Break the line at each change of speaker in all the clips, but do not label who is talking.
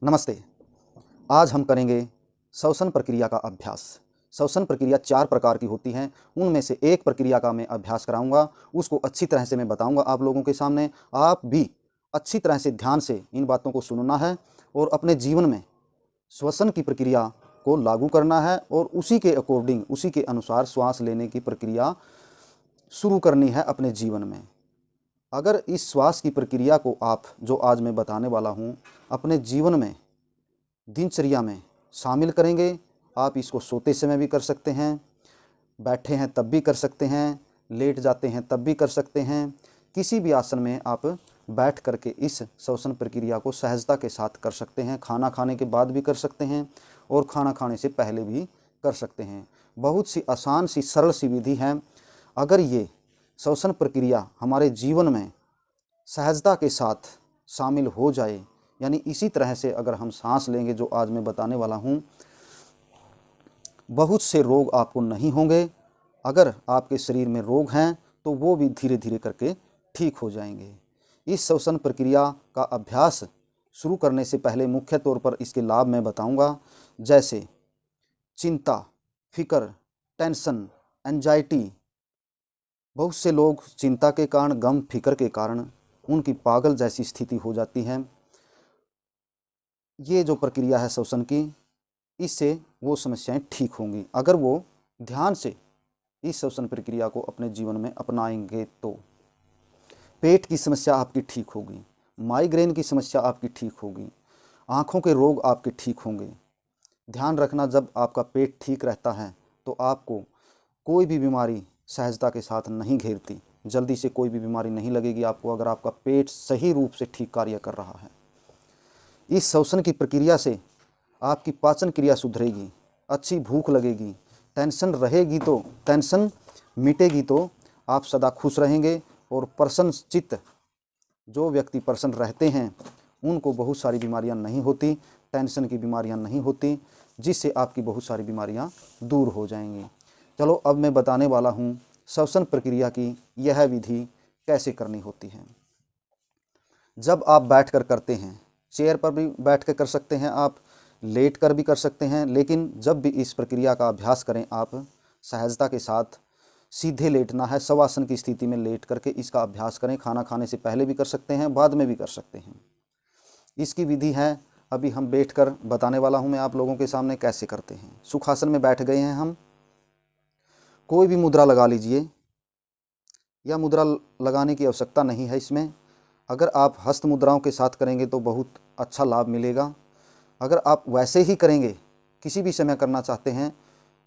नमस्ते। आज हम करेंगे श्वसन प्रक्रिया का अभ्यास। श्वसन प्रक्रिया 4 प्रकार की होती हैं, उनमें से एक प्रक्रिया का मैं अभ्यास कराऊंगा। उसको अच्छी तरह से मैं बताऊंगा आप लोगों के सामने। आप भी अच्छी तरह से ध्यान से इन बातों को सुनना है और अपने जीवन में श्वसन की प्रक्रिया को लागू करना है और उसी के अकॉर्डिंग, उसी के अनुसार श्वास लेने की प्रक्रिया शुरू करनी है अपने जीवन में। अगर इस श्वास की प्रक्रिया को आप, जो आज मैं बताने वाला हूँ, अपने जीवन में, दिनचर्या में शामिल करेंगे, आप इसको सोते समय भी कर सकते हैं, बैठे हैं तब भी कर सकते हैं, लेट जाते हैं तब भी कर सकते हैं। किसी भी आसन में आप बैठ करके इस श्वसन प्रक्रिया को सहजता के साथ कर सकते हैं। खाना खाने के बाद भी कर सकते हैं और खाना खाने से पहले भी कर सकते हैं। बहुत सी आसान सी सरल सी विधि है। अगर ये श्वसन प्रक्रिया हमारे जीवन में सहजता के साथ शामिल हो जाए, यानी इसी तरह से अगर हम सांस लेंगे जो आज मैं बताने वाला हूँ, बहुत से रोग आपको नहीं होंगे। अगर आपके शरीर में रोग हैं तो वो भी धीरे धीरे करके ठीक हो जाएंगे। इस श्वसन प्रक्रिया का अभ्यास शुरू करने से पहले मुख्य तौर पर इसके लाभ मैं बताऊंगा, जैसे चिंता, फिक्र, टेंशन, एंजाइटी। बहुत से लोग चिंता के कारण, गम फिक्र के कारण उनकी पागल जैसी स्थिति हो जाती है। ये जो प्रक्रिया है श्वसन की, इससे वो समस्याएं ठीक होंगी अगर वो ध्यान से इस श्वसन प्रक्रिया को अपने जीवन में अपनाएंगे तो। पेट की समस्या आपकी ठीक होगी, माइग्रेन की समस्या आपकी ठीक होगी, आँखों के रोग आपके ठीक होंगे। ध्यान रखना, जब आपका पेट ठीक रहता है तो आपको कोई भी बीमारी सहजता के साथ नहीं घेरती। जल्दी से कोई भी बीमारी नहीं लगेगी आपको अगर आपका पेट सही रूप से ठीक कार्य कर रहा है। इस श्वसन की प्रक्रिया से आपकी पाचन क्रिया सुधरेगी, अच्छी भूख लगेगी, टेंशन मिटेगी तो आप सदा खुश रहेंगे और प्रसन्न चित्त, जो व्यक्ति प्रसन्न रहते हैं उनको बहुत सारी बीमारियां नहीं होती, टेंशन की बीमारियां नहीं होती, जिससे आपकी बहुत सारी बीमारियां दूर हो जाएंगी। चलो अब मैं बताने वाला हूं श्वसन प्रक्रिया की यह विधि कैसे करनी होती है। जब आप बैठ कर करते हैं, चेयर पर भी बैठ कर सकते हैं, आप लेट कर भी कर सकते हैं, लेकिन जब भी इस प्रक्रिया का अभ्यास करें आप सहजता के साथ सीधे लेटना है। शवासन की स्थिति में लेट करके इसका अभ्यास करें। खाना खाने से पहले भी कर सकते हैं, बाद में भी कर सकते हैं। इसकी विधि है, अभी हम बैठकर बताने वाला हूं मैं आप लोगों के सामने कैसे करते हैं। सुखासन में बैठ गए हैं हम, कोई भी मुद्रा लगा लीजिए, या मुद्रा लगाने की आवश्यकता नहीं है इसमें। अगर आप हस्त मुद्राओं के साथ करेंगे तो बहुत अच्छा लाभ मिलेगा। अगर आप वैसे ही करेंगे, किसी भी समय करना चाहते हैं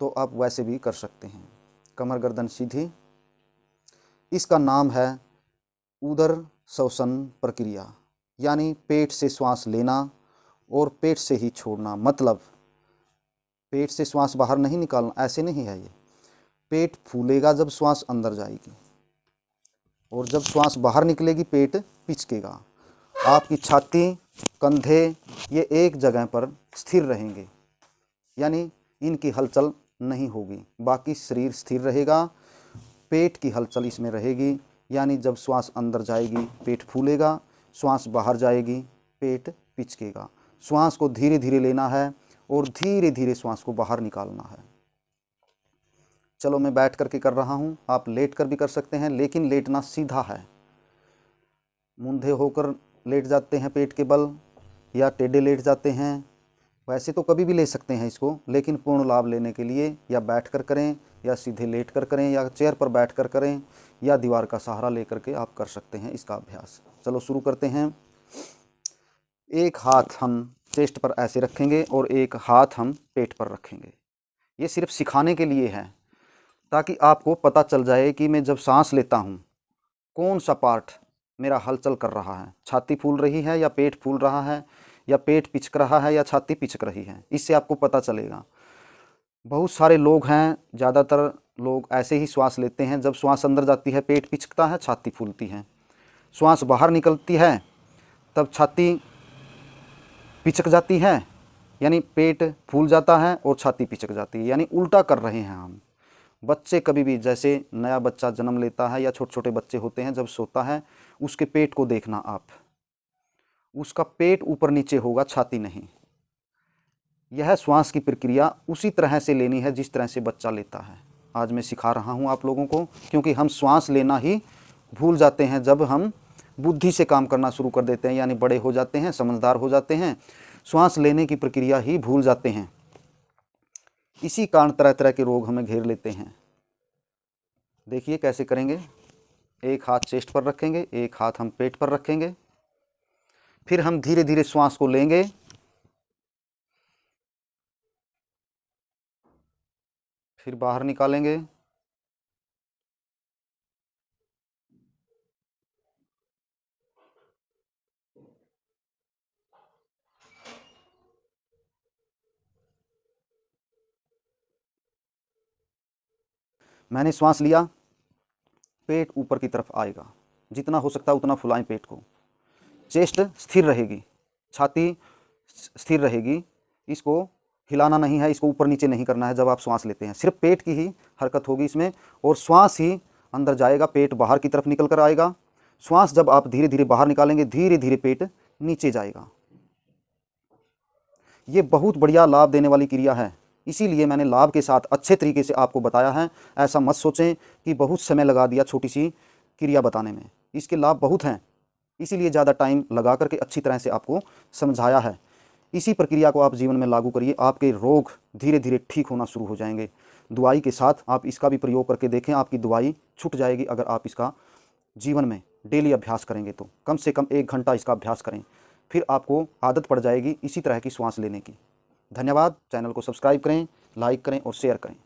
तो आप वैसे भी कर सकते हैं। कमर गर्दन सीधी। इसका नाम है उदर श्वसन प्रक्रिया, यानी पेट से श्वास लेना और पेट से ही छोड़ना। मतलब पेट से श्वास बाहर नहीं निकालना, ऐसे नहीं है ये। पेट फूलेगा जब श्वास अंदर जाएगी, और जब श्वास बाहर निकलेगी पेट पिचकेगा। आपकी छाती, कंधे ये एक जगह पर स्थिर रहेंगे, यानी इनकी हलचल नहीं होगी, बाकी शरीर स्थिर रहेगा। पेट की हलचल इसमें रहेगी, यानी जब श्वास अंदर जाएगी पेट फूलेगा, श्वास बाहर जाएगी पेट पिचकेगा। श्वास को धीरे धीरे लेना है और धीरे धीरे श्वास को बाहर निकालना है। चलो मैं बैठ करके कर रहा हूँ, आप लेट कर भी कर सकते हैं, लेकिन लेटना सीधा है। मूंधे होकर लेट जाते हैं पेट के बल, या टेढ़े लेट जाते हैं, वैसे तो कभी भी ले सकते हैं इसको, लेकिन पूर्ण लाभ लेने के लिए या बैठ कर करें, या सीधे लेट कर करें, या चेयर पर बैठ कर करें, या दीवार का सहारा लेकर के आप कर सकते हैं इसका अभ्यास। चलो शुरू करते हैं। एक हाथ हम चेस्ट पर ऐसे रखेंगे और एक हाथ हम पेट पर रखेंगे। ये सिर्फ सिखाने के लिए है, ताकि आपको पता चल जाए कि मैं जब सांस लेता हूँ कौन सा पार्ट मेरा हलचल कर रहा है। छाती फूल रही है या पेट फूल रहा है, या पेट पिचक रहा है या छाती पिचक रही है, इससे आपको पता चलेगा। बहुत सारे लोग हैं, ज़्यादातर लोग ऐसे ही श्वास लेते हैं, जब श्वास अंदर जाती है पेट पिचकता है, छाती फूलती है। श्वास बाहर निकलती है तब छाती पिचक जाती है, यानी पेट फूल जाता है और छाती पिचक जाती है, यानी उल्टा कर रहे हैं हम। बच्चे कभी भी, जैसे नया बच्चा जन्म लेता है या छोटे छोटे बच्चे होते हैं, जब सोता है उसके पेट को देखना आप, उसका पेट ऊपर नीचे होगा, छाती नहीं। यह श्वास की प्रक्रिया उसी तरह से लेनी है जिस तरह से बच्चा लेता है। आज मैं सिखा रहा हूँ आप लोगों को, क्योंकि हम श्वास लेना ही भूल जाते हैं जब हम बुद्धि से काम करना शुरू कर देते हैं, यानी बड़े हो जाते हैं, समझदार हो जाते हैं, श्वास लेने की प्रक्रिया ही भूल जाते हैं। इसी कारण तरह तरह के रोग हमें घेर लेते हैं। देखिए कैसे करेंगे। एक हाथ चेस्ट पर रखेंगे, एक हाथ हम पेट पर रखेंगे, फिर हम धीरे धीरे श्वास को लेंगे, फिर बाहर निकालेंगे, मैंने श्वास लिया, पेट ऊपर की तरफ आएगा, जितना हो सकता है उतना फुलाएं पेट को, चेस्ट स्थिर रहेगी, छाती स्थिर रहेगी, इसको हिलाना नहीं है, इसको ऊपर नीचे नहीं करना है। जब आप श्वास लेते हैं सिर्फ पेट की ही हरकत होगी इसमें, और श्वास ही अंदर जाएगा, पेट बाहर की तरफ निकल कर आएगा। श्वास जब आप धीरे धीरे बाहर निकालेंगे, धीरे धीरे पेट नीचे जाएगा। ये बहुत बढ़िया लाभ देने वाली क्रिया है, इसीलिए मैंने लाभ के साथ अच्छे तरीके से आपको बताया है। ऐसा मत सोचें कि बहुत समय लगा दिया छोटी सी क्रिया बताने में, इसके लाभ बहुत हैं, इसीलिए ज़्यादा टाइम लगा करके अच्छी तरह से आपको समझाया है। इसी प्रक्रिया को आप जीवन में लागू करिए, आपके रोग धीरे धीरे ठीक होना शुरू हो जाएंगे। दवाई के साथ आप इसका भी प्रयोग करके देखें, आपकी दवाई छूट जाएगी अगर आप इसका जीवन में डेली अभ्यास करेंगे तो। कम से कम 1 घंटा इसका अभ्यास करें, फिर आपको आदत पड़ जाएगी इसी तरह की श्वास लेने की। धन्यवाद। चैनल को सब्सक्राइब करें, लाइक करें और शेयर करें।